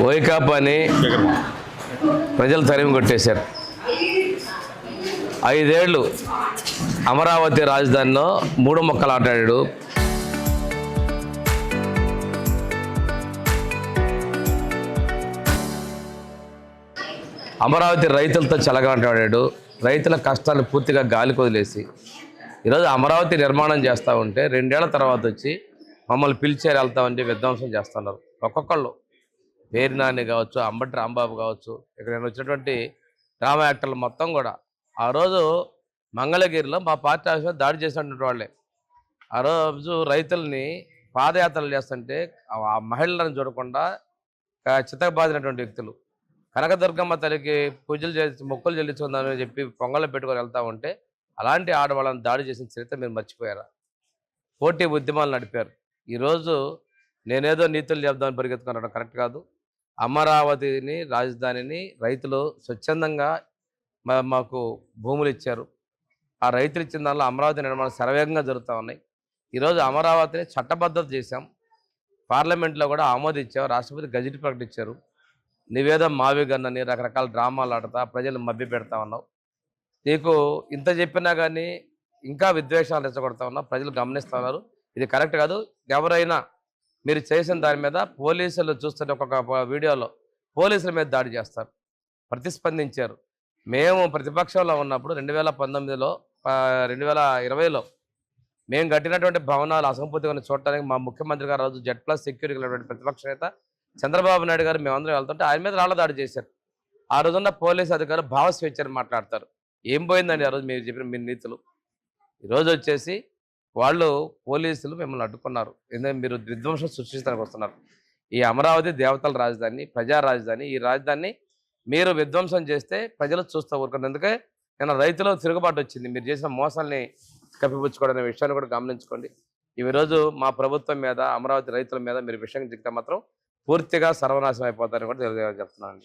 వైకాపాని ప్రజలు తరిమి కొట్టేశారు. 5 ఏళ్ళు అమరావతి రాజధానిలో 3 మొక్కలు ఆటాడాడు. అమరావతి రైతులతో చెలగాటాడాడు. రైతుల కష్టాలు పూర్తిగా గాలికి వదిలేసి ఈరోజు అమరావతి నిర్మాణం చేస్తూ ఉంటే 2 ఏళ్ల తర్వాత వచ్చి మమ్మల్ని పిలిచారు వెళ్తామని విధ్వంసం చేస్తున్నారు. ఒక్కొక్కళ్ళు పేరు నాని కావచ్చు, అంబటి రాంబాబు కావచ్చు, ఇక్కడ నేను వచ్చినటువంటి డ్రామా యాక్టర్లు మొత్తం కూడా ఆ రోజు మంగళగిరిలో మా పార్టీ ఆఫీస్ మీద దాడి చేసినటువంటి వాళ్ళే. ఆ రోజు రైతుల్ని పాదయాత్రలు చేస్తుంటే ఆ మహిళలను చూడకుండా చితకబాదినటువంటి వ్యక్తులు కనకదుర్గమ్మ తల్లికి పూజలు చేసి మొక్కులు చెల్లించుకుందామని చెప్పి పొంగళ్ళు పెట్టుకొని వెళ్తూ ఉంటే అలాంటి ఆడవాళ్ళని దాడి చేసిన చరిత్ర మీరు మర్చిపోయారా? పోటీ ఉద్యమాలు నడిపారు. ఈరోజు నేనేదో నీతులు చెప్దామని పరిగెత్తుకున్నాను, కరెక్ట్ కాదు. అమరావతిని రాజధానిని రైతులు స్వచ్ఛందంగా మాకు భూములు ఇచ్చారు. ఆ రైతులు ఇచ్చిన దానిలో అమరావతి నిర్మాణం శరవేగంగా జరుగుతూ ఉన్నాయి. ఈరోజు అమరావతిని చట్టబద్ధత చేశాం, పార్లమెంట్లో కూడా ఆమోదించాం, రాష్ట్రపతి గజెట్ ప్రకటించారు. నివేదం మావిగన్నని రకరకాల డ్రామాలు ఆడతా ప్రజలు మభ్య పెడతా ఉన్నావు. నీకు ఇంత చెప్పినా కానీ ఇంకా విద్వేషాలు రెచ్చగొడతా ఉన్నావు. ప్రజలు గమనిస్తూ ఉన్నారు, ఇది కరెక్ట్ కాదు. ఎవరైనా మీరు చేసిన దాని మీద పోలీసులు చూస్తుంటే ఒక్కొక్క వీడియోలో పోలీసుల మీద దాడి చేస్తారు. ప్రతిస్పందించారు. మేము ప్రతిపక్షంలో ఉన్నప్పుడు 2019లో 2020లో మేము కట్టినటువంటి భవనాలు అసంపూర్తిగా చూడటానికి మా ముఖ్యమంత్రి గారు రోజు Z+ సెక్యూరిటీ ఉన్నటువంటి ప్రతిపక్ష నేత చంద్రబాబు నాయుడు గారు మేమందరం వెళ్తుంటే ఆయన మీద రాళ్ళ దాడి చేశారు. ఆ రోజున్న పోలీసు అధికారులు భావస్వేచ్ఛని మాట్లాడతారు. ఏం పోయిందండి ఆ రోజు మీరు చెప్పిన మీ నీతులు? ఈరోజు వచ్చేసి వాళ్ళు పోలీసులు మిమ్మల్ని అడ్డుకున్నారు. ఎందుకంటే మీరు విధ్వంసం సృష్టించడానికి వస్తున్నారు. ఈ అమరావతి దేవతల రాజధాని, ప్రజా రాజధాని. ఈ రాజధానిని మీరు విధ్వంసం చేస్తే ప్రజలు చూస్తూ ఊరుకున్నారు. ఎందుకంటే నిన్న రైతులు తిరుగుబాటు వచ్చింది. మీరు చేసిన మోసాలని కప్పిపుచ్చుకోవడం అనే విషయాన్ని కూడా గమనించుకోండి. ఈరోజు మా ప్రభుత్వం మీద, అమరావతి రైతుల మీద మీరు విషయం చెప్తే మాత్రం పూర్తిగా సర్వనాశనం అయిపోతారని కూడా చెప్తున్నానండి.